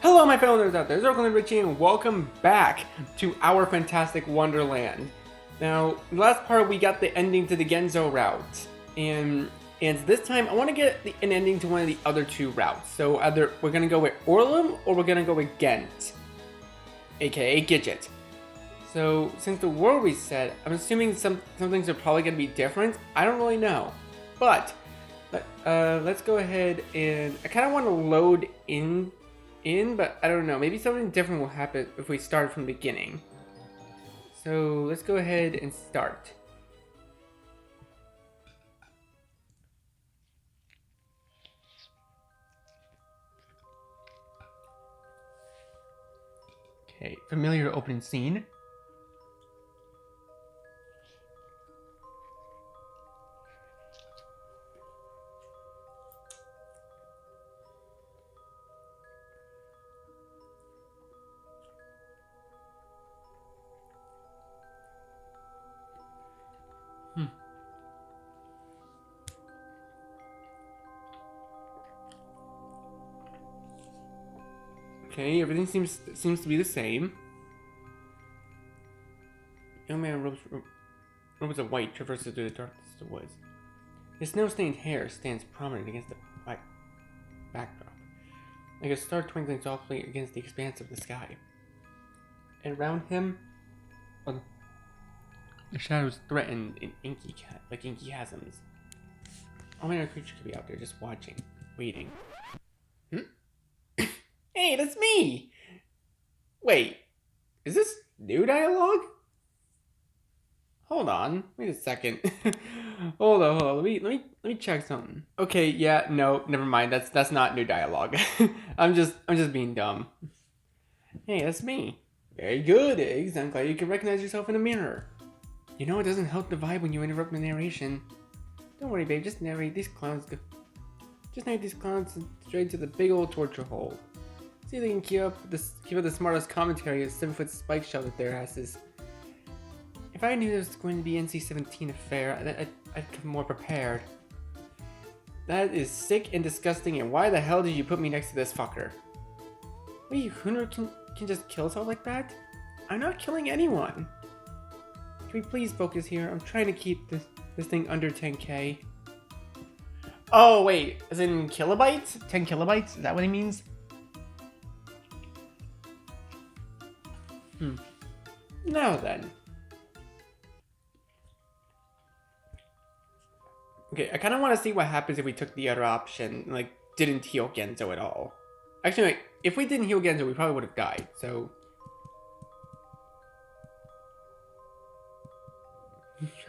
Hello my fellow nerds out there, it's Orlam and Richie and welcome back to our fantastic Wonderland. Now, last part we got the ending to the Genzo route, and this time I want to get an ending to one of the other two routes. So either we're going to go with Orlam or we're going to go with Ghent, aka Gidget. So since the world reset, I'm assuming some things are probably going to be different. I don't really know, but let's go ahead and I kind of want to load in, but I don't know. Maybe something different will happen if we start from the beginning. So let's go ahead and start. Okay, familiar opening scene. Okay, everything seems to be the same. Young man robes of white traverses through the darkness of the woods. His snow-stained hair stands prominent against the white backdrop, like a star twinkling softly against the expanse of the sky. And around him, the shadows threaten in inky chasms. All manner of creatures could be out there just watching, waiting. Hey, that's me! Wait, is this new dialogue? Hold on, wait a second. hold on, let me check something. Okay, yeah, no, never mind. That's not new dialogue. I'm just being dumb. Hey, that's me. Very good, Eggs. I'm glad you can recognize yourself in the mirror. You know it doesn't help the vibe when you interrupt the narration. Don't worry, babe. Just narrate these clowns. Straight to the big old torture hole. See if they can keep up the smartest commentary a 7-foot spike shell that there has this. If I knew there was going to be NC-17 affair, I'd come more prepared. That is sick and disgusting, and why the hell did you put me next to this fucker? Wait, Hunter can just kill us all like that? I'm not killing anyone. Can we please focus here? I'm trying to keep this thing under 10k. Oh wait, as in kilobytes? 10 kilobytes? Is that what he means? Now then. Okay, I kind of want to see what happens if we took the other option, like, didn't heal Genzo at all. Actually, wait, if we didn't heal Genzo, we probably would have died, so...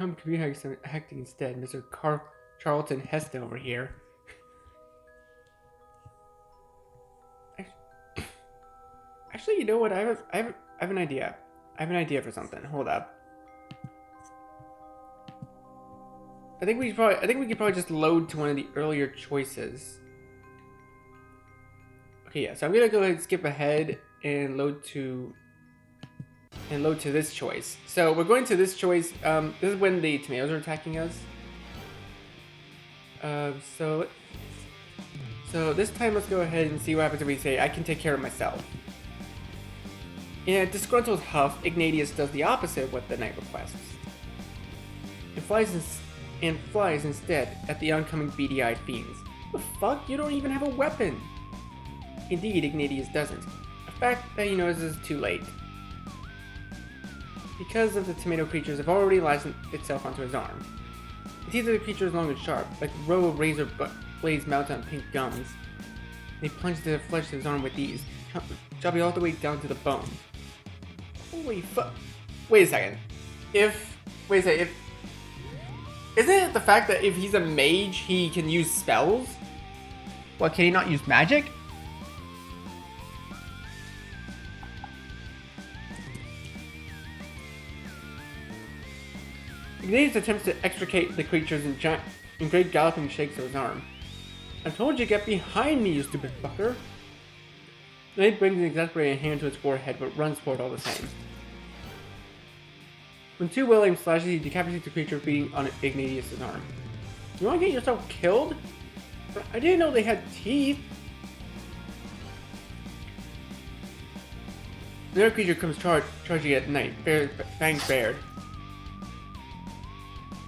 I'm acting instead, Mr. Charlton Heston over here. Actually, you know what? I have an idea. I have an idea for something. Hold up. I think we could probably just load to one of the earlier choices. Okay, yeah. So I'm gonna go ahead and skip ahead and load to this choice. So we're going to this choice. This is when the tomatoes are attacking us. So this time let's go ahead and see what happens if we say I can take care of myself. In a disgruntled huff, Ignatius does the opposite of what the knight requests. And flies instead at the oncoming beady-eyed fiends. The fuck? You don't even have a weapon! Indeed, Ignatius doesn't. A fact that he notices too late. Because of the tomato creatures have already licensed itself onto his arm. The teeth of the creature is long and sharp, like a row of razor blades mounted on pink gums. They plunge into the flesh of his arm with ease, chopping all the way down to the bone. Holy fuck. Wait a second. Isn't it the fact that if he's a mage, he can use spells? What, can he not use magic? Ignatius attempts to extricate the creatures in great galloping shakes of his arm. I told you to get behind me, you stupid fucker. The knight brings an exasperated hand to his forehead, but runs for it all the same. When too well aimed slashes, he decapitates the creature feeding on Ignatius' arm. You want to get yourself killed? I didn't know they had teeth. Another creature comes charging at night, fangs bared.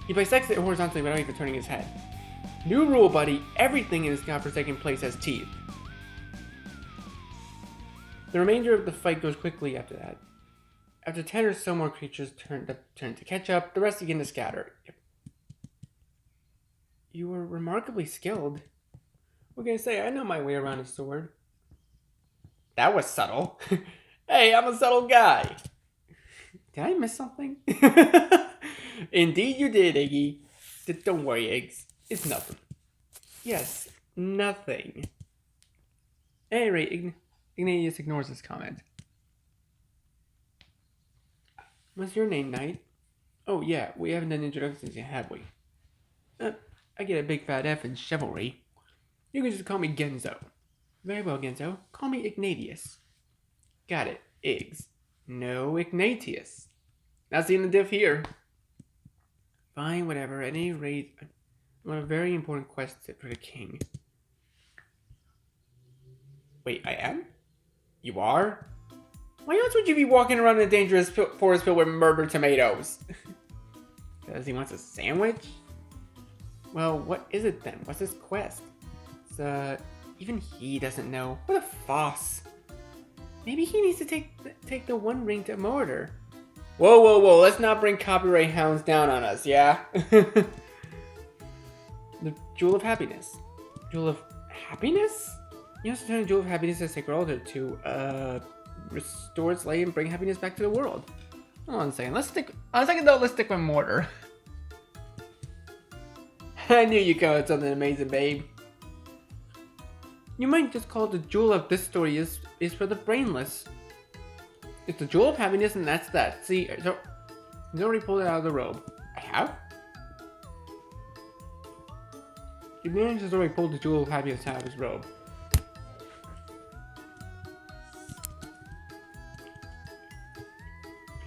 He bisects it horizontally without even turning his head. New rule, buddy. Everything in this godforsaken place has teeth. The remainder of the fight goes quickly after that. After 10 or so more creatures turn to catch up, the rest begin to scatter. You were remarkably skilled. What can I say? I know my way around a sword. That was subtle. Hey, I'm a subtle guy. Did I miss something? Indeed you did, Iggy. Don't worry, Eggs. It's nothing. Yes, nothing. At any rate, Ignatius ignores this comment. What's your name, Knight? Oh yeah, we haven't done introductions yet, have we? I get a big fat F in chivalry. You can just call me Genzo. Very well, Genzo. Call me Ignatius. Got it. Iggs. No Ignatius. Not seeing the diff here. Fine, whatever. At any rate, I'm on a very important quest for the king. Wait, I am? You are? Why else would you be walking around in a dangerous forest filled with murdered tomatoes? Because he wants a sandwich? Well, what is it then? What's his quest? Even he doesn't know. What a foss. Maybe he needs to take the One Ring to Mordor. Whoa, let's not bring copyright hounds down on us, yeah? The Jewel of Happiness. Jewel of Happiness? You also turn the Jewel of Happiness as sacred altar to, restore its light and bring happiness back to the world. Hold on a second, let's stick with Mordor. I knew you'd come with something amazing, babe. You might just call it the Jewel of this story is for the brainless. It's the Jewel of Happiness and that's that. See, he's already pulled it out of the robe. I have? Ignatius has already pulled the Jewel of Happiness out of his robe.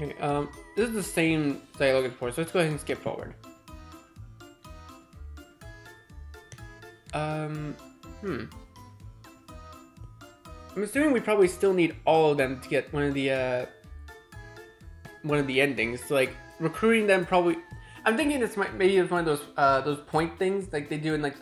Okay, this is the same that I looked for, so let's go ahead and skip forward. I'm assuming we probably still need all of them to get one of the endings. So, like, recruiting them probably... I'm thinking maybe it's one of those point things like they do in like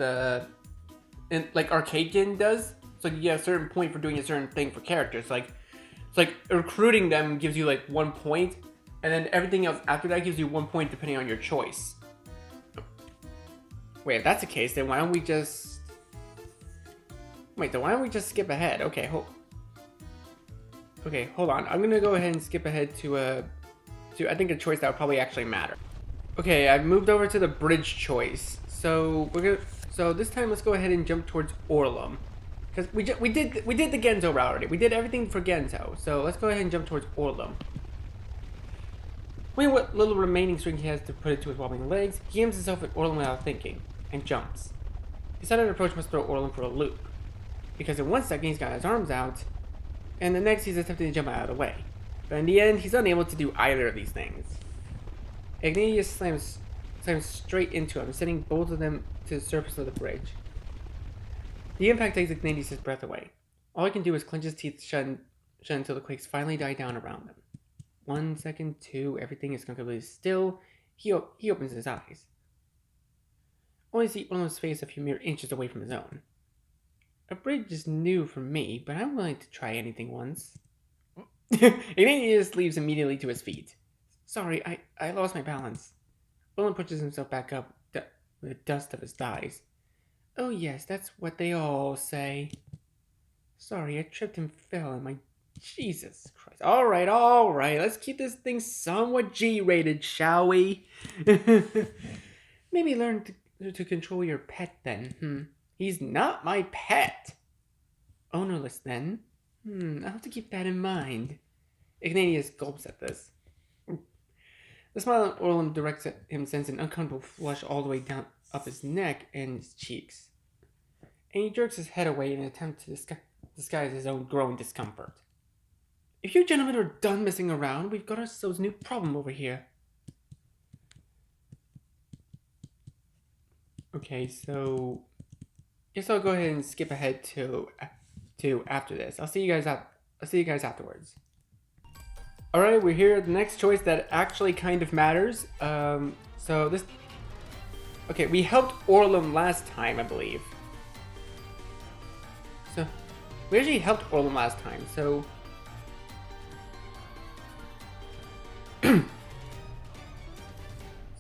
like Arcade Ghent does. So you get a certain point for doing a certain thing for characters. It's like recruiting them gives you like 1 point, and then everything else after that gives you 1 point depending on your choice. Wait, if that's the case, then why don't we just... Wait, then why don't we just skip ahead? Okay, hold on. I'm gonna go ahead and skip ahead to I think a choice that would probably actually matter. Okay, I've moved over to the bridge choice. So so this time let's go ahead and jump towards Orlam. Because we did the Genzo route already. We did everything for Genzo. So let's go ahead and jump towards Orlam. Weighing what little remaining string he has to put it to his wobbling legs, he aims himself at Orlam without thinking, and jumps. His sudden approach must throw Orlam for a loop. Because in 1 second he's got his arms out, and the next he's attempting to jump out of the way. But in the end, he's unable to do either of these things. Ignatius slams straight into him, sending both of them to the surface of the bridge. The impact takes Ignatius' breath away. All he can do is clench his teeth shut until the quakes finally die down around them. 1 second, 2, everything is completely still. He opens his eyes. Only see Orlam's face a few mere inches away from his own. A bridge is new for me, but I'm willing to try anything once. Ignatius leaps immediately to his feet. Sorry, I lost my balance. Orlam pushes himself back up with the dust of his thighs. Oh yes, that's what they all say. Sorry, I tripped and fell and my... Jesus Christ. Alright, let's keep this thing somewhat G-rated, shall we? Maybe learn to control your pet then, He's not my pet. Ownerless then? I'll have to keep that in mind. Ignatius gulps at this. The smile on Orlam directs at him sends an uncomfortable flush all the way down up his neck and his cheeks. And he jerks his head away in an attempt to disguise his own growing discomfort. If you gentlemen are done messing around, we've got ourselves a new problem over here. Okay, so... guess I'll go ahead and skip ahead to after this. I'll see you guys afterwards. Alright, we're here at the next choice that actually kind of matters. So this... Okay, we helped Orlam last time, I believe. So, we actually helped Orlam last time, so...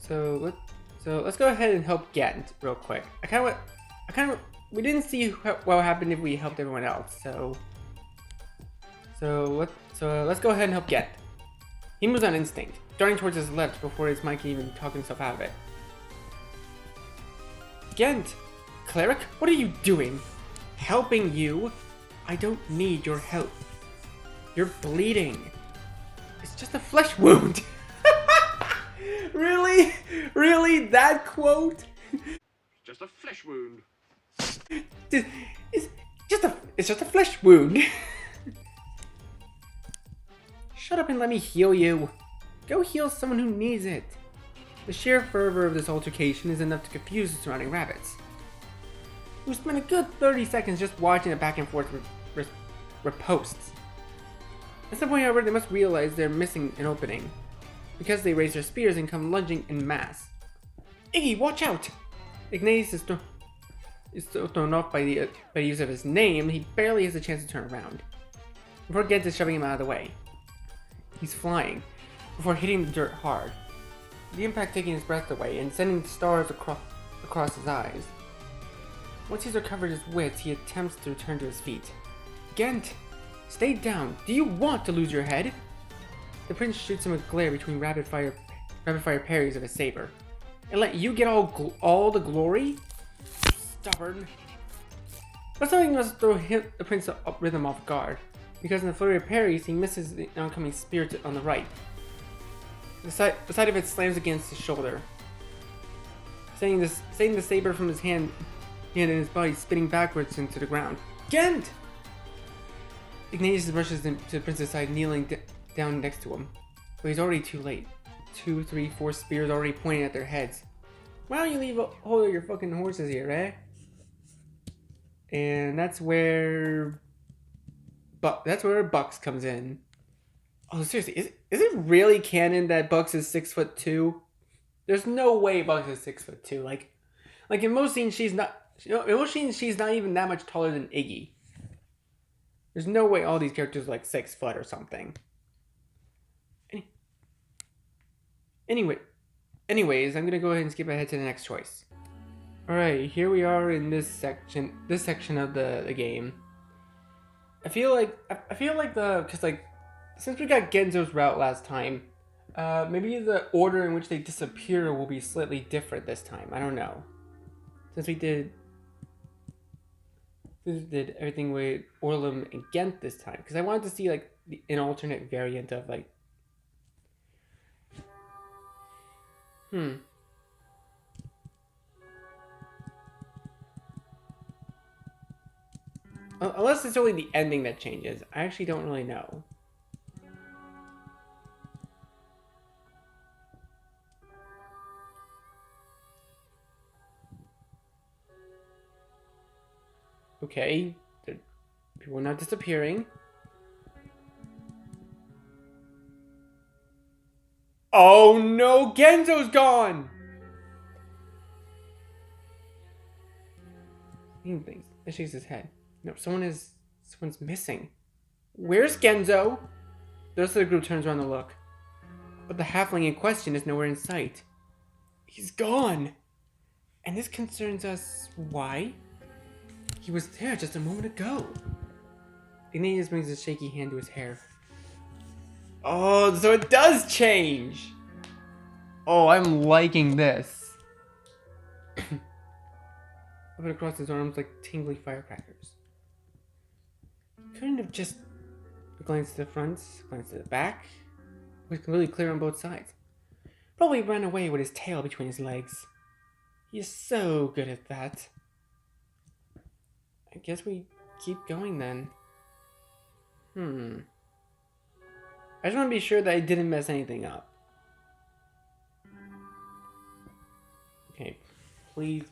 so let's go ahead and help Ghent real quick. We didn't see what happened if we helped everyone else, so let's go ahead and help Ghent. He moves on instinct, darting towards his left before his mic can even talk himself out of it. Ghent! Cleric, what are you doing? Helping you? I don't need your help. You're bleeding. It's just a flesh wound. Really? Really? That quote? Just a flesh wound. It's just a flesh wound. Shut up and let me heal you. Go heal someone who needs it. The sheer fervor of this altercation is enough to confuse the surrounding rabbits, who spent a good 30 seconds just watching it back and forth riposts. At some point, however, they must realize they're missing an opening, because they raise their spears and come lunging en masse. Iggy, watch out! Ignatius is so thrown off by the use of his name, he barely has a chance to turn around, before Ghent is shoving him out of the way. He's flying, before hitting the dirt hard, the impact taking his breath away and sending stars across his eyes. Once he's recovered his wits, he attempts to return to his feet. Ghent! Stay down! Do you want to lose your head? The prince shoots him a glare between rapid fire parries of his saber. And let you get all the glory? Stubborn. But something must throw the prince rhythm off guard, because in the flurry of parries, he misses the oncoming spear on the right. The side of it slams against his shoulder, sending the saber from his hand and his body spinning backwards into the ground. Ghent! Ignatius rushes to the prince's side, kneeling down next to him. But he's already too late. 2, 3, 4 spears already pointing at their heads. Why don't you leave hold of your fucking horses here, eh? And that's where Bucks comes in. Oh, seriously, is it really canon that Bucks is 6'2"? There's no way Bucks is 6'2". Like in most scenes, she's not. In most scenes, she's not even that much taller than Iggy. There's no way all these characters are like 6 foot or something. Anyways, I'm gonna go ahead and skip ahead to the next choice. All right, here we are in this section of the game. I feel like since we got Genzo's route last time, maybe the order in which they disappear will be slightly different this time. I don't know. Since we did everything with Orlam and Ghent this time, because I wanted to see like an alternate variant of like. Unless it's only the ending that changes. I actually don't really know. Okay, people are not disappearing. Oh no, Genzo's gone! Seeing things. That shakes his head. No, someone's missing. Where's Genzo? The rest of the group turns around to look. But the halfling in question is nowhere in sight. He's gone! And this concerns us. Why? He was there just a moment ago. Ignatius brings his shaky hand to his hair. Oh, so it does change! Oh, I'm liking this. Up and across his arms like tingly firecrackers. Couldn't have just glanced to the front, glanced to the back. It was completely clear on both sides. Probably ran away with his tail between his legs. He is so good at that. I guess we keep going then. I just want to be sure that I didn't mess anything up. Okay, please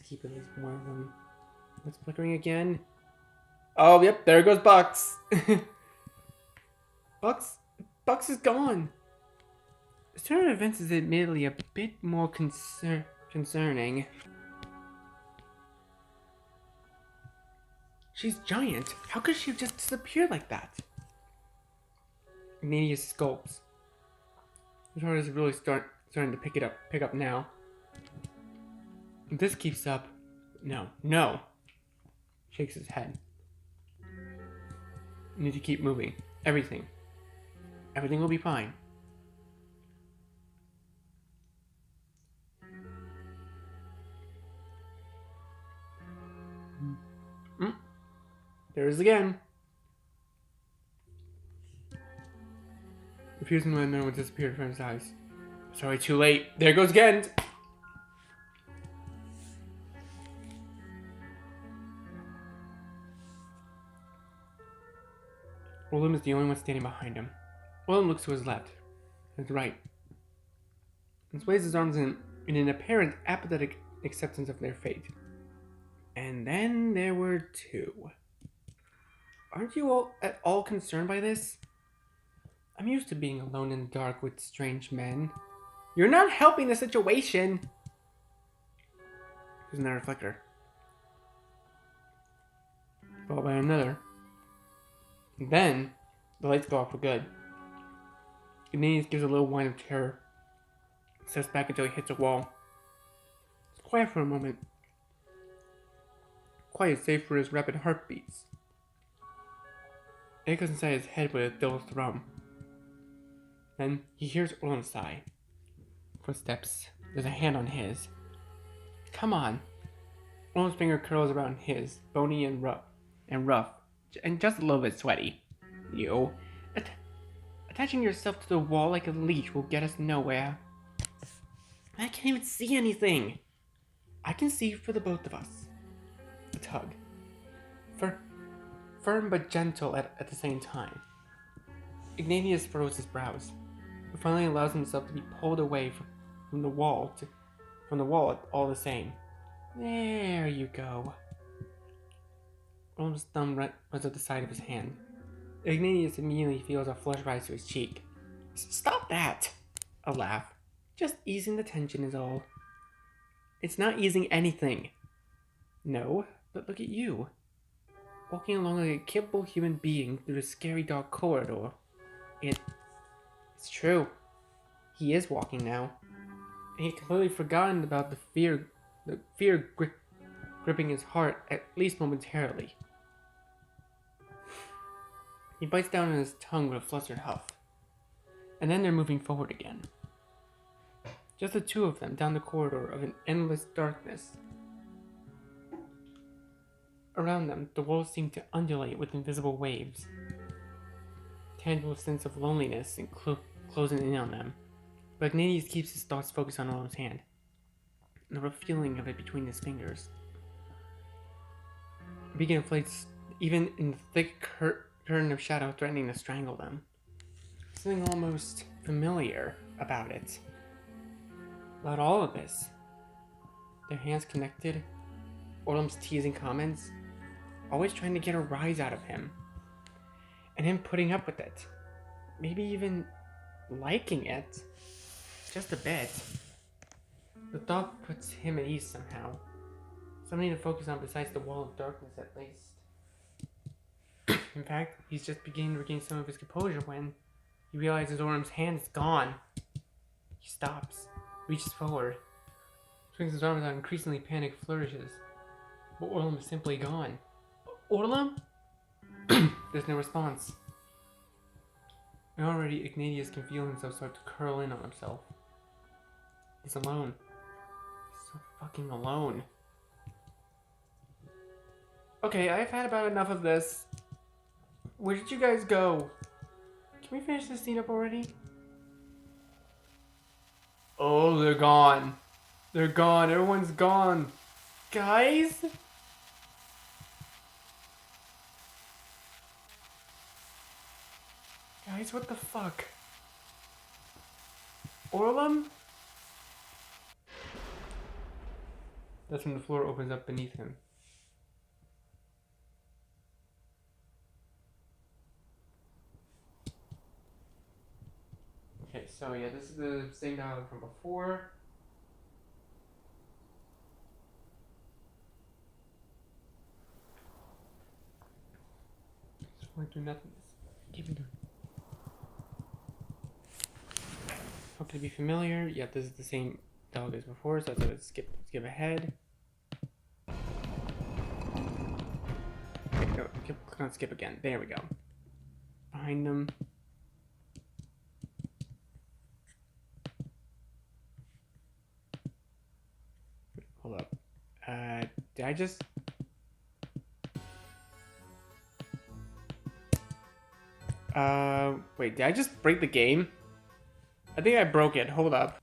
keep at least one of them. What's flickering again? Oh, yep, there goes Bucks. Bucks Bugs is gone. The turn of events is admittedly a bit more concerning. She's giant. How could she have just disappeared like that? Ignatius sculpts. His heart is really starting to pick up now. If this keeps up, no. Shakes his head. You need to keep moving. Everything will be fine. There it is again. Refusing to let no one disappear from his eyes. Sorry, too late. There goes Ghent. Orlam is the only one standing behind him. Orlam looks to his left, his right, and sways his arms in an apparent apathetic acceptance of their fate. And then there were two. Aren't you all at all concerned by this? I'm used to being alone in the dark with strange men. You're not helping the situation! There's another reflector. Followed by another. And then, the lights go off for good. Ignatius gives a little whine of terror. Steps back until he hits a wall. It's quiet for a moment. Quiet save for his rapid heartbeats. It goes inside his head with a dull thrum. Then he hears Orlam sigh. Footsteps. There's a hand on his. Come on. Orlam's finger curls around his, bony and rough, and just a little bit sweaty. You. Attaching yourself to the wall like a leash will get us nowhere. I can't even see anything. I can see for the both of us. A tug. Firm but gentle at the same time. Ignatius furrows his brows, but finally allows himself to be pulled away from the wall all the same. There you go. Orlam's thumb runs up the side of his hand. Ignatius immediately feels a flush rise to his cheek. Stop that! A laugh. Just easing the tension is all. It's not easing anything. No, but look at you. Walking along like a capable human being through a scary dark corridor. It's true. He is walking now. And he'd completely forgotten about the fear gripping his heart, at least momentarily. He bites down on his tongue with a flustered huff. And then they're moving forward again. Just the two of them down the corridor of an endless darkness. Around them, the walls seem to undulate with invisible waves. Tangible sense of loneliness and closing in on them. But Ignatius keeps his thoughts focused on Orlam's hand. And the rough feeling of it between his fingers. The beacon inflates even in the thick curtain of shadow threatening to strangle them. Something almost familiar about it. About all of this. Their hands connected. Orlam's teasing comments. Always trying to get a rise out of him. And him putting up with it. Maybe even liking it. Just a bit. The thought puts him at ease somehow. Something to focus on besides the wall of darkness at least. In fact, he's just beginning to regain some of his composure when he realizes Orlam's hand is gone. He stops, reaches forward, swings his arms out, increasingly panicked flourishes. But Orlam is simply gone. Orlam? There's no response. And already Ignatius can feel himself start to curl in on himself. He's alone. He's so fucking alone. Okay, I've had about enough of this. Where did you guys go? Can we finish this scene up already? Oh, they're gone. They're gone. Everyone's gone. Guys? Guys, what the fuck? Orlam? That's when the floor opens up beneath him. So yeah, this is the same dialogue from before. So we're doing nothing. Keep it doing. Hope to be familiar. Yeah, this is the same dialogue as before, so I thought I'd skip ahead. Okay, go, click on skip again. There we go. Behind them. Hold up. Did I just... wait, did I just break the game? I think I broke it. Hold up.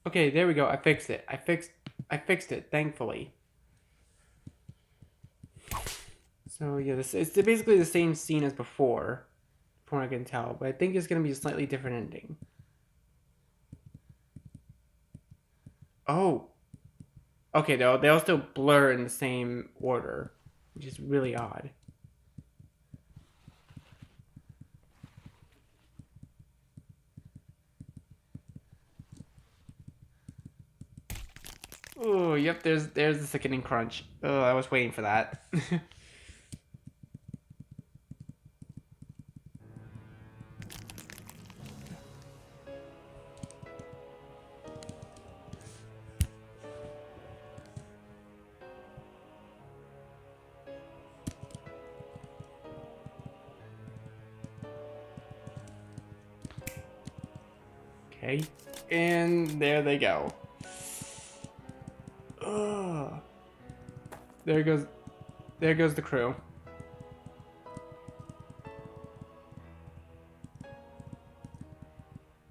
Okay, there we go. I fixed it. I fixed it, thankfully. So yeah, it's basically the same scene as before, from what I can tell, but I think it's gonna be a slightly different ending. Oh. Okay, they'll still blur in the same order, which is really odd. Oh, yep, there's the sickening crunch. Oh, I was waiting for that. Okay, and there they go. Ugh. There goes the crew.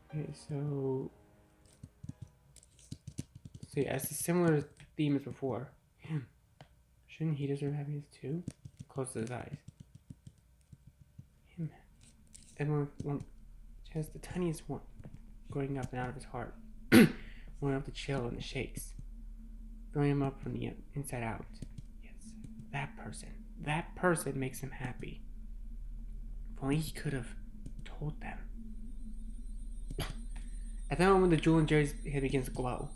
Okay, so yeah, it's a similar theme as before. Shouldn't he deserve happiness too? Close to his eyes. Him. Everyone has the tiniest one growing up and out of his heart. Warming up the chill and the shakes. Filling him up from the inside out. Yes, that person makes him happy. If only he could have told them. At that moment, the jewel in Jerry's head begins to glow.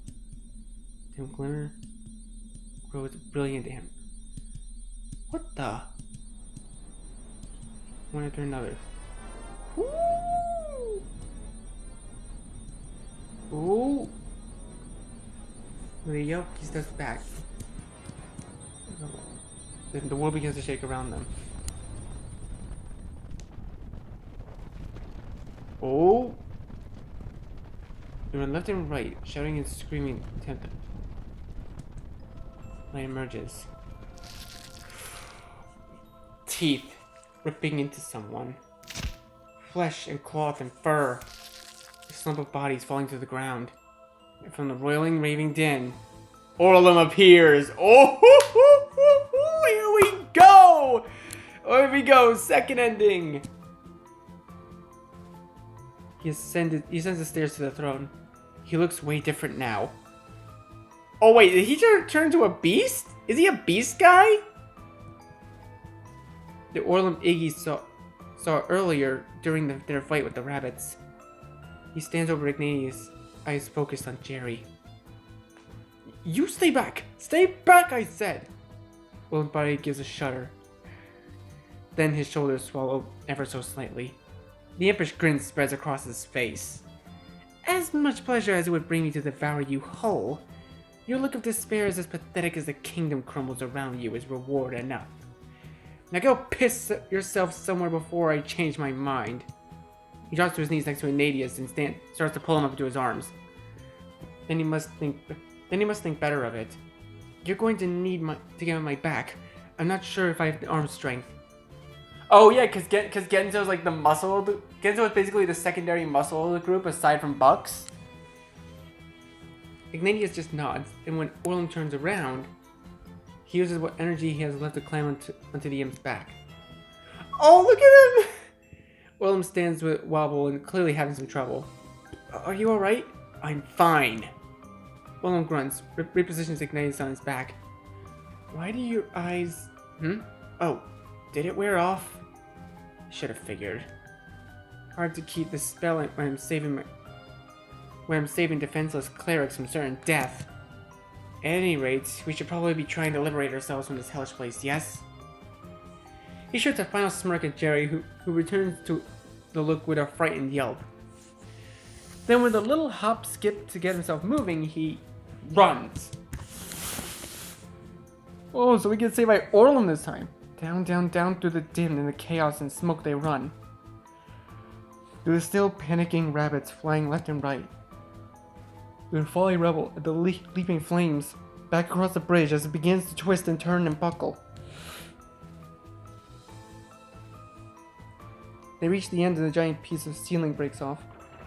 Dim glimmer grows brilliant to him. What the? One after another. Ooh! Ooh! With a yelp, he steps back. Then the world begins to shake around them. Oh! They run left and right, shouting and screaming. Light emerges. Teeth ripping into someone. Flesh and cloth and fur. A slump of bodies falling to the ground. And from the roiling, raving din, Orlam appears. Oh, here we go! Oh, here we go. Second ending. He ascends the stairs to the throne. He looks way different now. Oh wait, did he turn into a beast? Is he a beast guy? The Orlam Iggy saw earlier during their fight with the rabbits. He stands over Ignatius, eyes focused on Jerry. You stay back! Stay back, I said! Orlam's body gives a shudder. Then his shoulders swallow ever so slightly. The impish grin spreads across his face. As much pleasure as it would bring me to devour you whole, your look of despair is as pathetic as the kingdom crumbles around you is reward enough. Now go piss yourself somewhere before I change my mind. He drops to his knees next to Ignatius and starts to pull him up into his arms. Then he must think better of it. You're going to need to get on my back. I'm not sure if I have the arm strength. Oh yeah, because Genzo's like the muscle. Genzo is basically the secondary muscle of the group aside from Bucks. Ignatius just nods, and when Orlam turns around, he uses what energy he has left to climb onto the imp's back. Oh, look at him! Orlam stands with wobble and clearly having some trouble. Are you alright? I'm fine. Orlam grunts, repositions Ignatius on his back. Why do your eyes... Oh, did it wear off? Should have figured. Hard to keep the spell when I'm saving where I'm saving defenseless clerics from certain death. At any rate, we should probably be trying to liberate ourselves from this hellish place, yes? He shoots a final smirk at Jerry, who returns to the look with a frightened yelp. Then with a little hop skip to get himself moving, he runs. Oh, so we get saved by Orlam this time. Down, down, down through the din and the chaos and smoke they run. Through the still panicking rabbits flying left and right. Through the falling rubble and the leaping flames. Back across the bridge as it begins to twist and turn and buckle. They reach the end and a giant piece of ceiling breaks off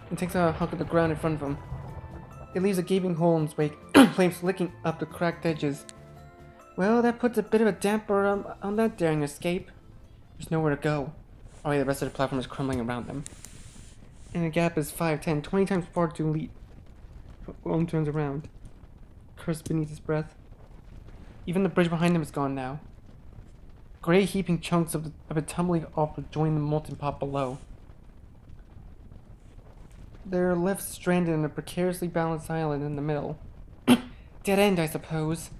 and takes out a hunk of the ground in front of them. It leaves a gaping hole in its wake, flames licking up the cracked edges. Well, that puts a bit of a damper on that daring escape. There's nowhere to go. Oh yeah, the rest of the platform is crumbling around them. And the gap is 5, 10, 20 times far too late. Orlam turns around, cursed beneath his breath. Even the bridge behind him is gone now. Gray heaping chunks of it tumbling off to join the molten pot below. They're left stranded in a precariously balanced island in the middle. Dead end, I suppose.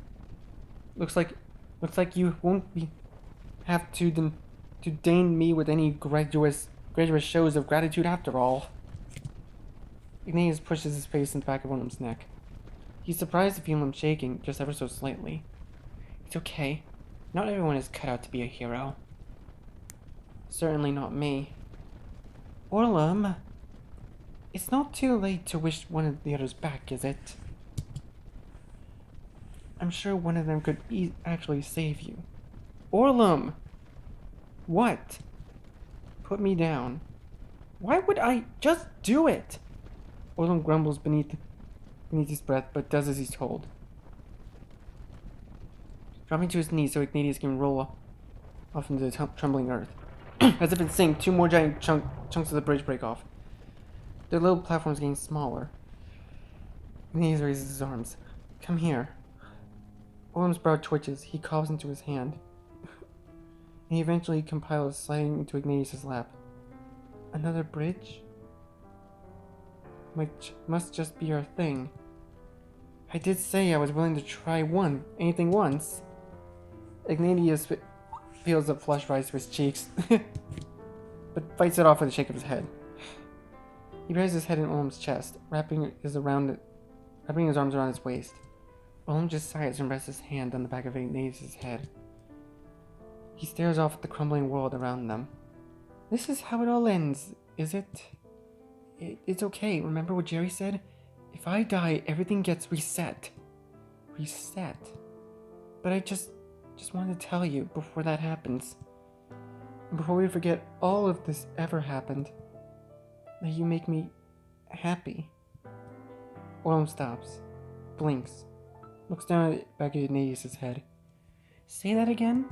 Looks like you won't have to deign me with any graduous shows of gratitude after all. Ignatius pushes his face in the back of Orlam's neck. He's surprised to feel him shaking, just ever so slightly. It's okay. Not everyone is cut out to be a hero. Certainly not me. Orlam, it's not too late to wish one of the others back, is it? I'm sure one of them could actually save you. Orlam! What? Put me down. Why would I just do it? Orlam grumbles beneath his breath, but does as he's told. Dropping to his knees so Ignatius can roll off into the trembling earth. As if it's saying, 2 more giant chunks of the bridge break off. Their little platform's getting smaller. Ignatius raises his arms. Come here. Orlam's brow twitches. He coughs into his hand. And he eventually compiles, sliding into Ignatius' lap. Another bridge? Which must just be our thing. I did say I was willing to try anything once. Ignatius feels a flush rise to his cheeks, but fights it off with a shake of his head. He buries his head in Orlam's chest, wrapping his arms around his waist. Orlam just sighs and rests his hand on the back of Ignatius' head. He stares off at the crumbling world around them. This is how it all ends, is it? It's okay. Remember what Jerry said? If I die, everything gets reset. Reset. But I just wanted to tell you before that happens. And before we forget all of this ever happened, that you make me happy. Orlam stops, blinks, looks down at the back of Ignatius' head. Say that again?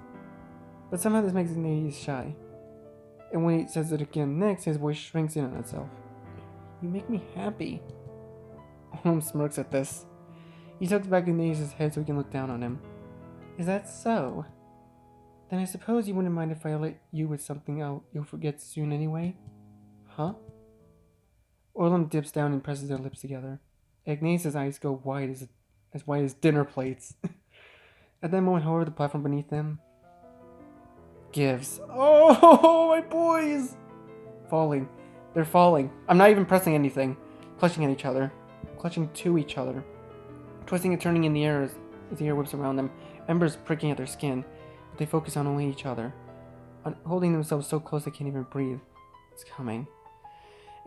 But somehow this makes Ignatius shy. And when he says it again next, his voice shrinks in on itself. You make me happy. Orlam smirks at this. He tucks back Ignatius' head so he can look down on him. Is that so? Then I suppose you wouldn't mind if I let you with something you'll forget soon anyway? Huh? Orlam dips down and presses their lips together. Ignatius' eyes go wide as dinner plates. At that moment, however, the platform beneath them gives. Oh, my boys! Falling. They're falling. I'm not even pressing anything. Clutching at each other. Clutching to each other. Twisting and turning in the air as the air whips around them. Embers pricking at their skin. But they focus on only each other. On holding themselves so close they can't even breathe. It's coming.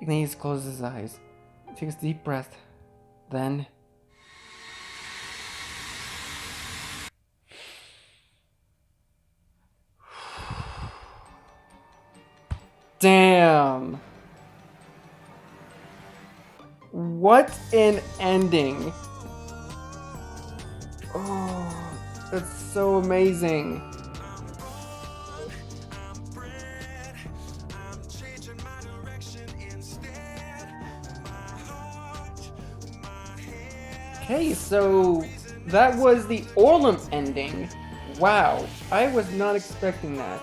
Ignatius closes his eyes. He takes a deep breath. Then... Damn! What an ending! Oh, that's so amazing. Okay, so that was the Orlam ending. Wow, I was not expecting that.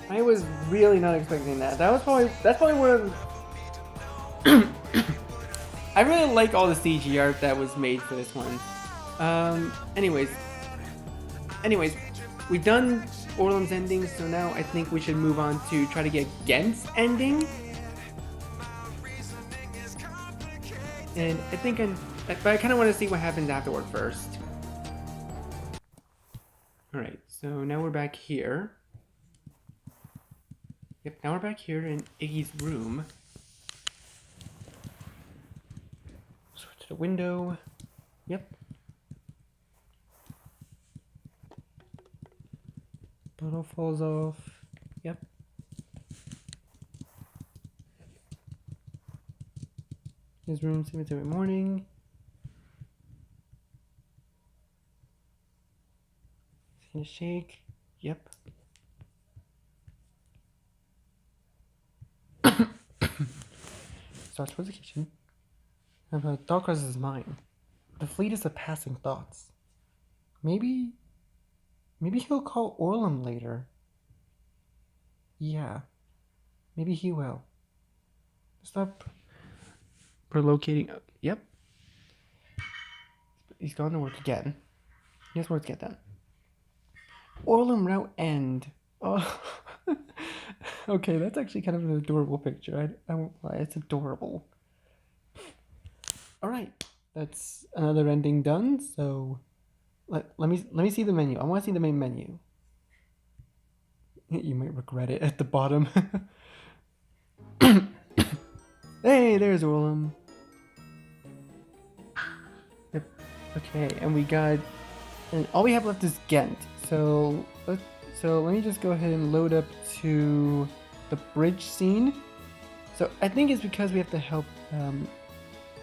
I was really not expecting that. That's probably one of I really like all the CG art that was made for this one. Anyways, we've done Orlam's ending, so now I think we should move on to try to get Ghent's ending. And but I kind of want to see what happens afterward first. Alright, so now we're back here. Yep, now we're back here in Iggy's room. Switch to the window. Yep. Bottle falls off. Yep. His room, cemetery morning. He's gonna shake. Yep. Starts towards the kitchen. And a thought crosses his mind. The fleetest of passing thoughts. Maybe he'll call Orlam later. Yeah. Maybe he will. Stop relocating. Yep. He's gone to work again. He has work to get done. Orlam route end. Oh. Okay, that's actually kind of an adorable picture. I won't lie, it's adorable. Alright, that's another ending done, so let me see the menu. I want to see the main menu. You might regret it at the bottom. Hey, there's Orlam. Yep. Okay, and all we have left is Ghent. So let me just go ahead and load up to the bridge scene. So I think it's because we have to help.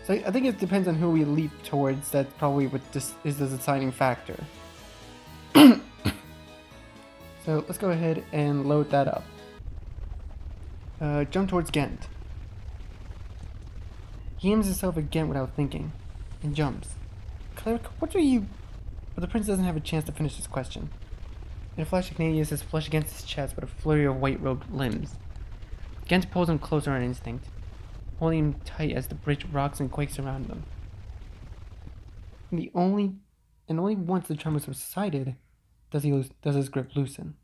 So I think it depends on who we leap towards. That's probably what this is the deciding factor. So let's go ahead and load that up. Jump towards Ghent. He aims himself at Ghent without thinking, and jumps. Cleric, what are you? But the prince doesn't have a chance to finish his question. In a flash, Ignatius is flushed against his chest with a flurry of white-robed limbs. Ghent pulls him closer on instinct, holding him tight as the bridge rocks and quakes around them. Only once the tremors subsided does his grip loosen.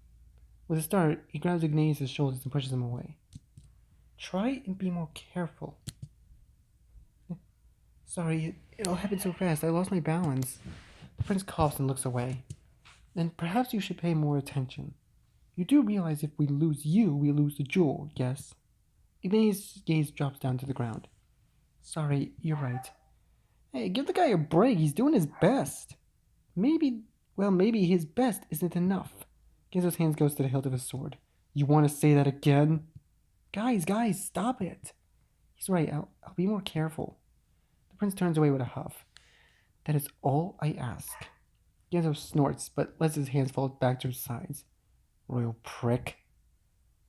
With a start, he grabs Ignatius' shoulders and pushes him away. Try and be more careful. Sorry, it all happened so fast. I lost my balance. The prince coughs and looks away. Then perhaps you should pay more attention. You do realize if we lose you, we lose the jewel, yes? Ignatius' gaze drops down to the ground. Sorry, you're right. Hey, give the guy a break. He's doing his best. Maybe his best isn't enough. Genzo's hands goes to the hilt of his sword. You want to say that again? Guys, stop it. He's right. I'll be more careful. The prince turns away with a huff. That is all I ask. Genzo snorts, but lets his hands fall back to his sides. Royal prick.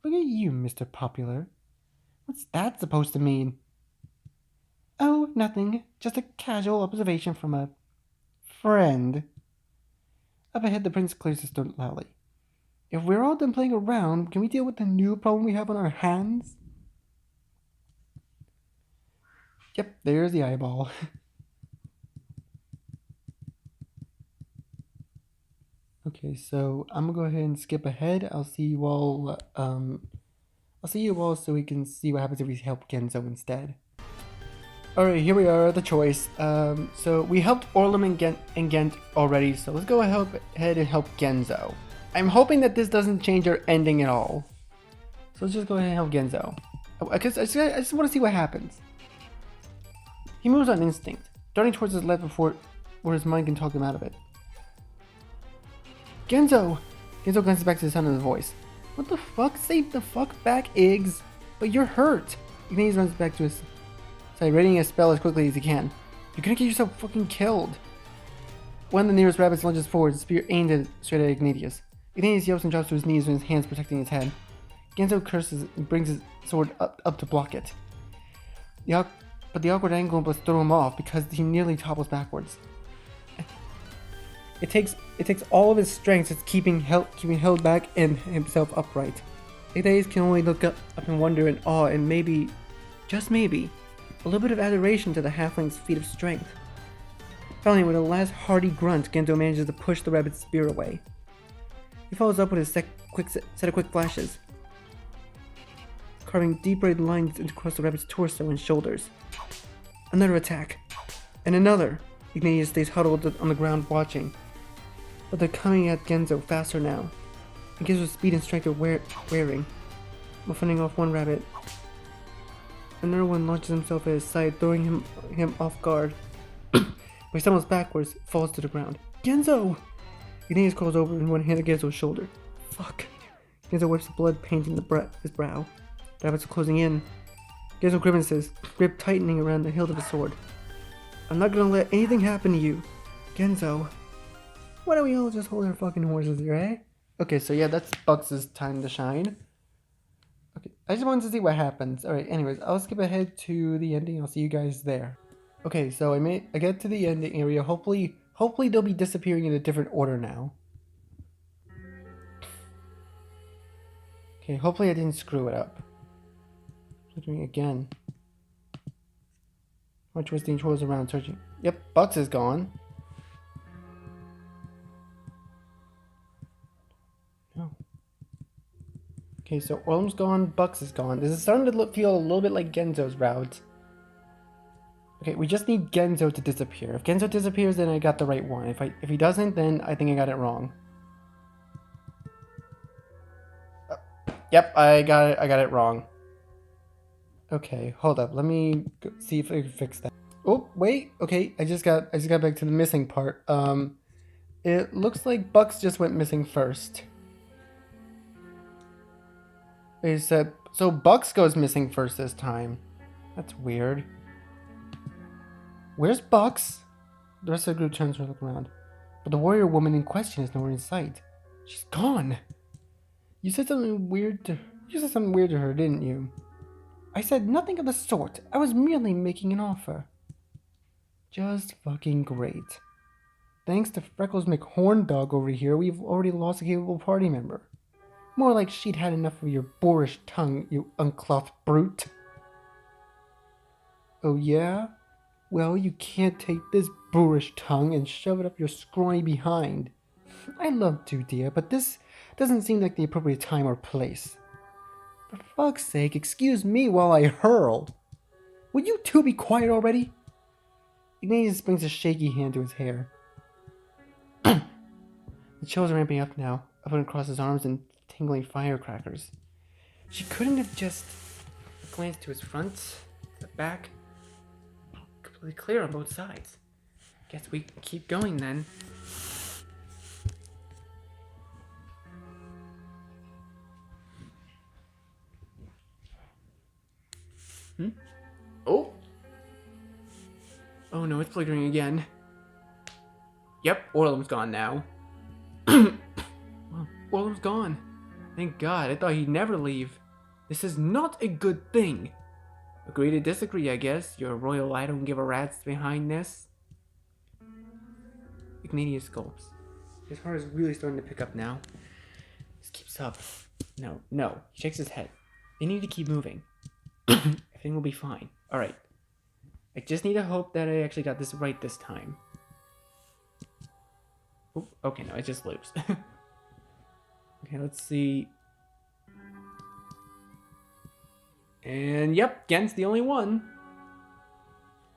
Look at you, Mr. Popular. What's that supposed to mean? Oh, nothing. Just a casual observation from a friend. Up ahead, the prince clears his throat loudly. If we're all done playing around, can we deal with the new problem we have on our hands? Yep, there's the eyeball. Okay, so I'm gonna go ahead and skip ahead. I'll see you all so we can see what happens if we help Genzo instead. Alright, here we are, the choice. So we helped Orlam and Ghent already, so let's go ahead and help Genzo. I'm hoping that this doesn't change our ending at all. So let's just go ahead and help Genzo. I just want to see what happens. He moves on instinct, darting towards his left where his mind can talk him out of it. Genzo! Genzo glances back to the sound of his voice. What the fuck? Save the fuck back, Iggs! But you're hurt! Ignatius runs back to his side, readying a spell as quickly as he can. You're gonna get yourself fucking killed! One of the nearest rabbits lunges forward, spear aimed straight at Ignatius. Ignatius yelps and drops to his knees with his hands protecting his head. Genzo curses and brings his sword up to block it. But the awkward angle must throw him off because he nearly topples backwards. It takes all of his strength to keeping held back and himself upright. Ignatius can only look up in wonder and awe and maybe, just maybe, a little bit of adoration to the halfling's feat of strength. Finally, with a last hearty grunt, Genzo manages to push the rabbit's spear away. He follows up with a set of quick flashes, carving deep red lines across the rabbit's torso and shoulders. Another attack, and another. Ignatius stays huddled on the ground watching, but they're coming at Genzo faster now. And Genzo's speed and strength are wearing, while fending off one rabbit. Another one launches himself at his side, throwing him off guard. He stumbles backwards, falls to the ground. Genzo! Ignatius crawls over in one hand at Genzo's shoulder. Fuck. Genzo wipes the blood painting his brow. The rabbits are closing in. Genzo grimaces, grip tightening around the hilt of his sword. I'm not gonna let anything happen to you. Genzo. Why don't we all just hold our fucking horses here, eh? Okay, so yeah, that's Bucks' time to shine. Okay, I just wanted to see what happens. Alright, anyways, I'll skip ahead to the ending. I'll see you guys there. Okay, so I get to the ending area. Hopefully they'll be disappearing in a different order now. Okay, hopefully I didn't screw it up. Doing again. More twisting twirls around searching. Yep, Bucks is gone. No. Okay, so Orlam's gone, Bucks is gone. This is starting to feel a little bit like Genzo's route. Okay, we just need Genzo to disappear. If Genzo disappears, then I got the right one. If he doesn't, then I think I got it wrong. Yep, I got it wrong. Okay, hold up. Let me see if I can fix that. Oh, wait. Okay, I just got back to the missing part. It looks like Bucks just went missing first. They said so Bucks goes missing first this time. That's weird. Where's Bucks? The rest of the group turns to look around, but the warrior woman in question is nowhere in sight. She's gone. You said something weird to her, didn't you? I said nothing of the sort. I was merely making an offer. Just fucking great. Thanks to Freckles McHorndog over here, we've already lost a capable party member. More like she'd had enough of your boorish tongue, you unclothed brute. Oh yeah? Well, you can't take this boorish tongue and shove it up your scrawny behind. I'd love to, dear, but this doesn't seem like the appropriate time or place. For fuck's sake, excuse me while I hurl. Would you two be quiet already? Ignatius brings a shaky hand to his hair. The chills are ramping up now, up and across his arms and tingling firecrackers. She couldn't have just glanced to his front, the back. Completely clear on both sides. Guess we keep going then. Oh! Oh no, it's flickering again. Yep, Orlam's gone now. Well, Orlam's gone. Thank God, I thought he'd never leave. This is not a good thing. Agree to disagree, I guess. Your royal I don't give a rat's behind this. Ignatius gulps. His heart is really starting to pick up now. This keeps up. No. He shakes his head. They need to keep moving. Everything will be fine. Alright. I just need to hope that I actually got this right this time. Oop, okay, no, it just loops. Okay, let's see. And yep, Ghent's the only one.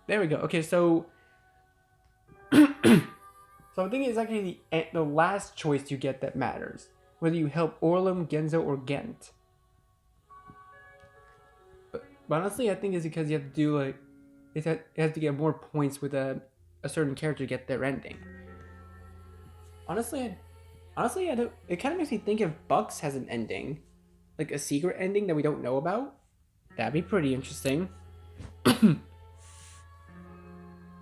There we go. Okay, so so I think it's actually the last choice you get that matters. Whether you help Orlam, Genzo, or Ghent. But honestly, I think it's because you have to do like it has to get more points with a certain character to get their ending. Honestly, it kind of makes me think if Bucks has an ending, like a secret ending that we don't know about. That'd be pretty interesting.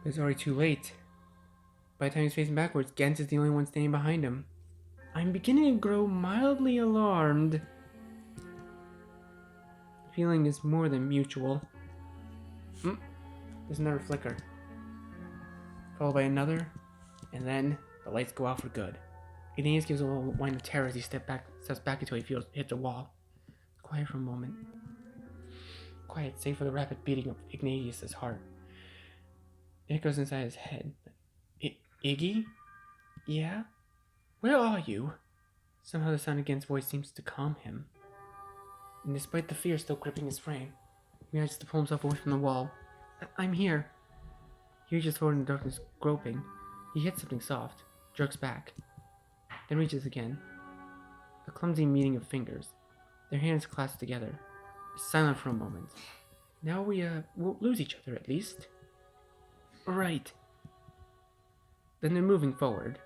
It's already too late. By the time he's facing backwards, Ghent is the only one standing behind him. I'm beginning to grow mildly alarmed. The feeling is more than mutual. There's another flicker. Followed by another, and then the lights go out for good. Ignatius gives a little whine of terror as he steps back until he hits a wall. Quiet for a moment. Quiet, save for the rapid beating of Ignatius's heart. It goes inside his head. Iggy? Yeah? Where are you? Somehow the sound of Ghent's voice seems to calm him. And despite the fear still gripping his frame, he manages to pull himself away from the wall. I'm here. He reaches forward in the darkness, groping. He hits something soft, jerks back, then reaches again. A clumsy meeting of fingers. Their hands clasped together. Silent for a moment. Now we won't lose each other, at least. Right. Then they're moving forward.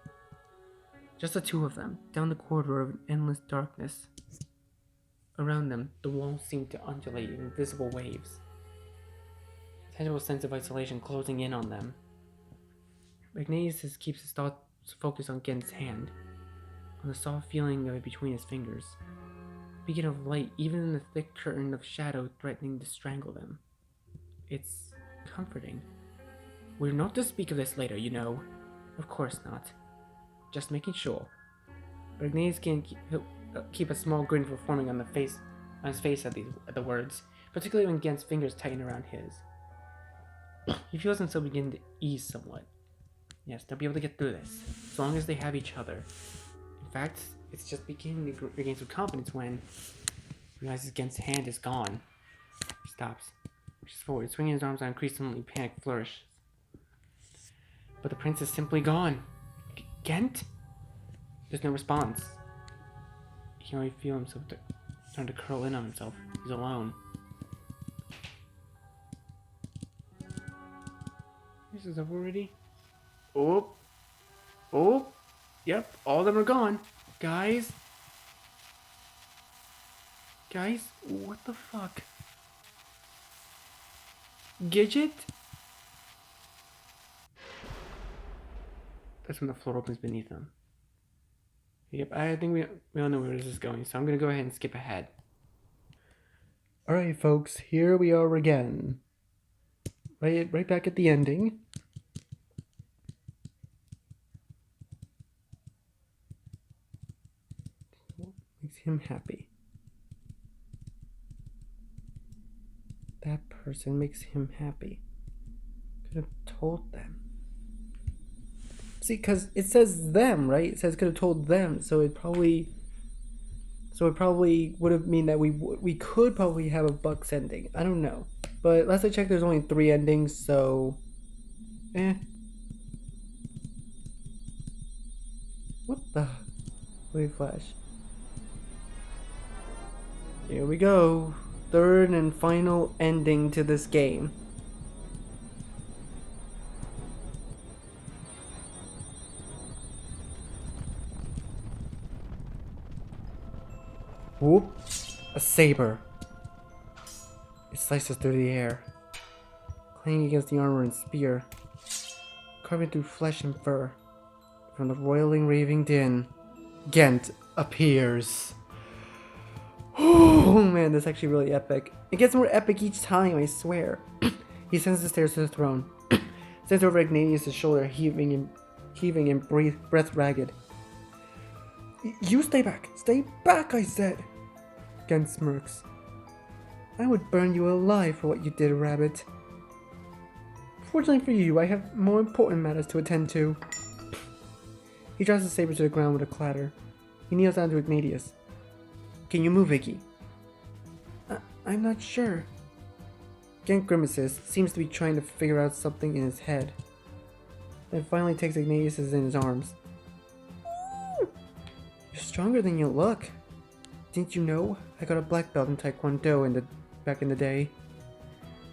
Just the two of them, down the corridor of an endless darkness. Around them, the walls seem to undulate in invisible waves. A tangible sense of isolation closing in on them. Ignatius keeps his thoughts focused on Ghent's hand, on the soft feeling of it between his fingers. A beacon of light, even in the thick curtain of shadow threatening to strangle them. It's comforting. We're not to speak of this later, you know. Of course not. Just making sure. But Ignatius can't keep a small grin forming on his face at the words, particularly when Ghent's fingers tighten around his. He feels himself begin to ease somewhat. Yes, they'll be able to get through this, as long as they have each other. In fact, it's just beginning to regain some confidence when he realizes Ghent's hand is gone. He stops, reaches forward, swinging his arms on increasingly panicked flourish. But the prince is simply gone. Ghent? There's no response. He can only feel himself starting to curl in on himself. He's alone. This is over already. Oh. Yep, all of them are gone. Guys, what the fuck? Gidget? That's when the floor opens beneath them. Yep, I think we all know where this is going, so I'm gonna go ahead and skip ahead. Alright, folks, here we are again. Right back at the ending. What makes him happy? That person makes him happy. Could have told them. See, because it says them, right? It says could have told them, so it probably would have mean that we could probably have a Bucks ending. I don't know, but last I checked, there's only 3 endings, so What the? Wait, flash. Here we go. 3rd and final ending to this game. Whoop! A saber. It slices through the air, clanging against the armor and spear, carving through flesh and fur. From the roiling, raving din, Ghent appears. Oh man, that's actually really epic. It gets more epic each time, I swear. He sends the stairs to the throne, stands over Ignatius' shoulder, heaving and breath ragged. You stay back, I said. Ghent smirks. I would burn you alive for what you did, rabbit. Fortunately for you, I have more important matters to attend to. He drops the saber to the ground with a clatter. He kneels down to Ignatius. Can you move, Iggy? I'm not sure. Ghent grimaces, seems to be trying to figure out something in his head. Then finally takes Ignatius in his arms. You're stronger than you look. Didn't you know? I got a black belt in Taekwondo back in the day.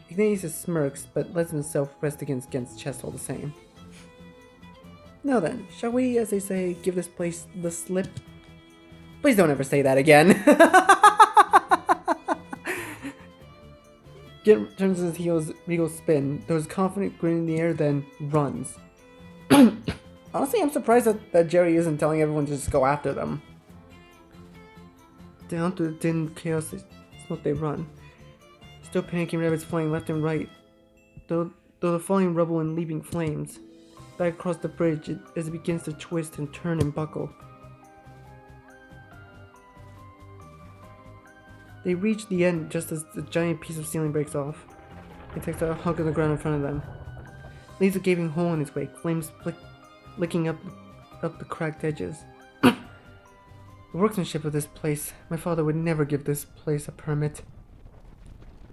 Ignatius smirks, but lets himself rest against Ghent's chest all the same. Now then, shall we, as they say, give this place the slip? Please don't ever say that again. Ghent turns his heels, regal spin, throws a confident grin in the air, then runs. Honestly, I'm surprised that Jerry isn't telling everyone to just go after them. Down through the din chaos is what they run. Still panicking rabbits flying left and right, though the falling rubble and leaping flames. Back across the bridge as it begins to twist and turn and buckle. They reach the end just as the giant piece of ceiling breaks off. It takes a hunk of the ground in front of them. Leaves a gaping hole in its wake, flames licking up the cracked edges. The workmanship of this place. My father would never give this place a permit.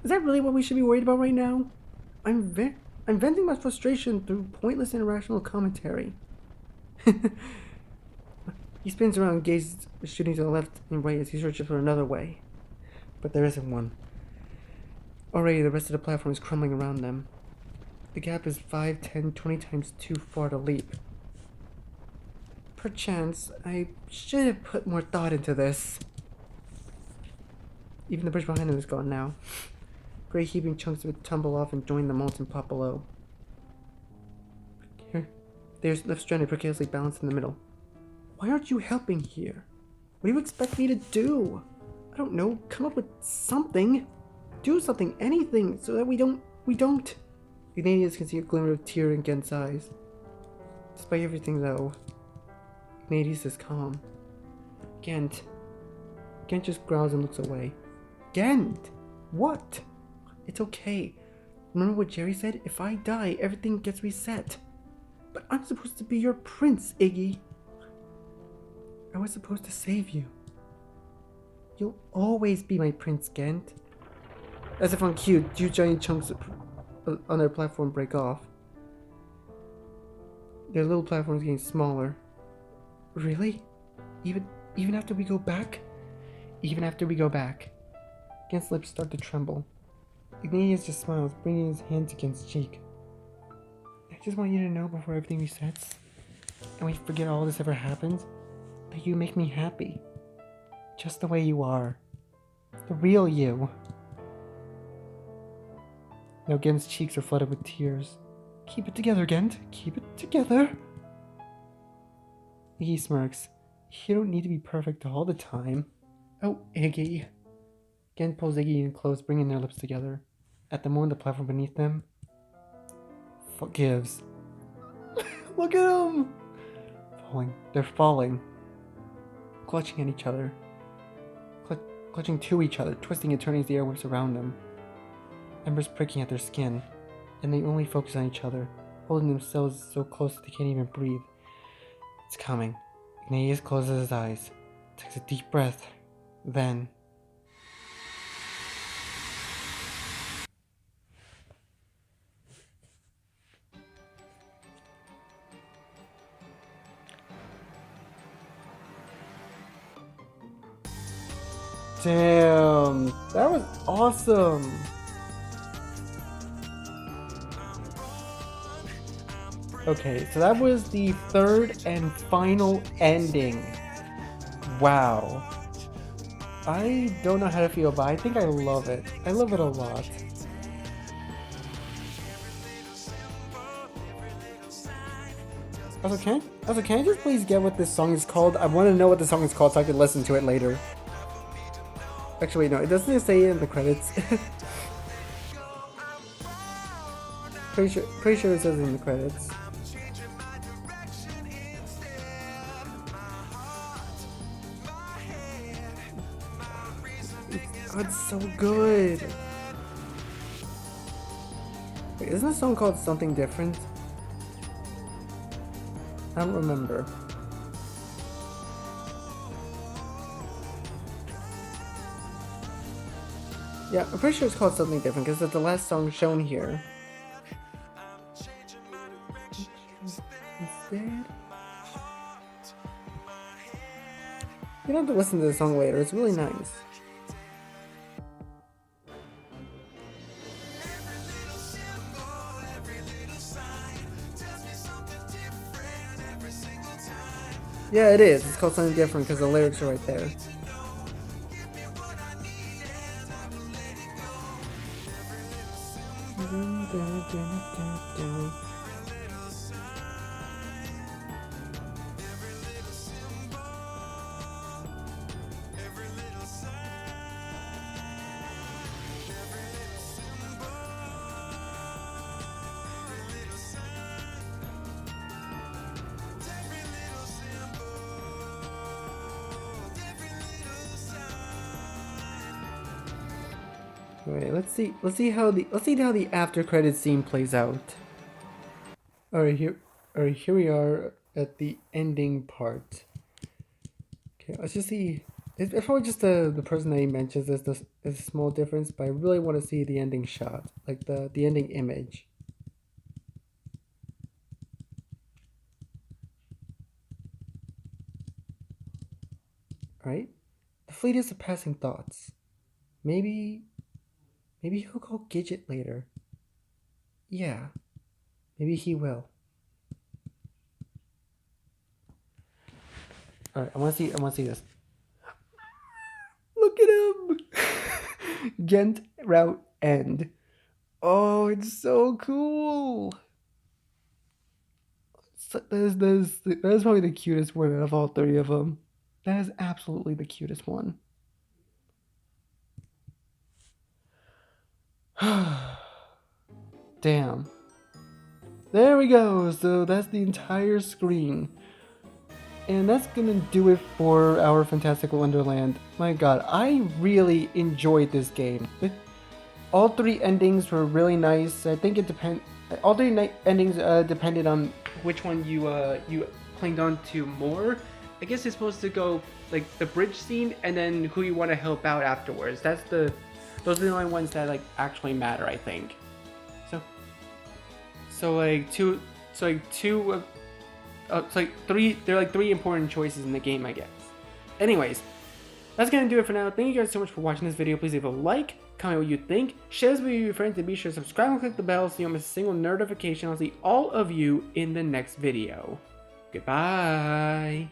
Is that really what we should be worried about right now? I'm venting my frustration through pointless and irrational commentary. He spins around, gazes, shooting to the left and right as he searches for another way. But there isn't one. Already the rest of the platform is crumbling around them. The gap is 5, 10, 20 times too far to leap. Perchance, I should have put more thought into this. Even the bridge behind them is gone now. Gray heaving chunks of it tumble off and join the molten pot below. Here, there's left stranded precariously balanced in the middle. Why aren't you helping here? What do you expect me to do? I don't know, come up with something. Do something, anything, so that we don't. Ignatius can see a glimmer of tear in Ghent's eyes. Despite everything, though, Ignatius is calm. Ghent just growls and looks away. Ghent! What? It's okay. Remember what Jerry said? If I die, everything gets reset. But I'm supposed to be your prince, Iggy. I was supposed to save you. You'll always be my prince, Ghent. As if on cue, two giant chunks on their platform break off. Their little platform is getting smaller. Really? Even after we go back? Even after we go back. Gent's lips start to tremble. Ignatius just smiles, bringing his hand to Gent's cheek. I just want you to know before everything resets, and we forget all this ever happened, that you make me happy. Just the way you are. The real you. Now Gent's cheeks are flooded with tears. Keep it together, Ghent. Keep it together. Iggy smirks. You don't need to be perfect all the time. Oh, Iggy. Ghent pulls Iggy in close, bringing their lips together. At the moment, the platform beneath them gives. Look at them! Falling. They're falling. Clutching at each other. Clutching to each other, twisting and turning as the air whips around them. Embers pricking at their skin, and they only focus on each other, holding themselves so close that they can't even breathe. It's coming. Ignatius closes his eyes, takes a deep breath, then... Damn, that was awesome. Okay, so that was the third and final ending. Wow. I don't know how to feel, but I think I love it. I love it a lot. Also, can I just please get what this song is called? I want to know what the song is called so I can listen to it later. Actually, no, it doesn't say it in the credits. Pretty sure it says it in the credits. Oh, it's so good. Wait, isn't the song called Something Different? I don't remember. Yeah, I'm pretty sure it's called Something Different because it's the last song shown here. Instead, you don't have to listen to the song later, it's really nice. Yeah, it is. It's called Something Different because the lyrics are right there. Alright, let's see how the after credit scene plays out. Alright, here we are at the ending part. Okay, let's just see. It's probably just the person that he mentions is a small difference, but I really want to see the ending shot, like the ending image. Alright? The fleetest of passing thoughts. Maybe he'll call Gidget later. Yeah, maybe he will. Alright, I wanna see this. Look at him! Ghent route end. Oh, it's so cool! That is probably the cutest one out of all three of them. That is absolutely the cutest one. Damn. There we go. So that's the entire screen. And that's gonna do it for our Fantastic Wonderland. My god, I really enjoyed this game. All three endings were really nice. I think all three endings depended on which one you clinged on to more. I guess it's supposed to go like the bridge scene and then who you want to help out afterwards. Those are the only ones that like actually matter, I think. So like two. It's like three. There are like three important choices in the game, I guess. Anyways, that's gonna do it for now. Thank you guys so much for watching this video. Please leave a like, comment what you think, share this video with your friends, and be sure to subscribe and click the bell so you don't miss a single notification. I'll see all of you in the next video. Goodbye.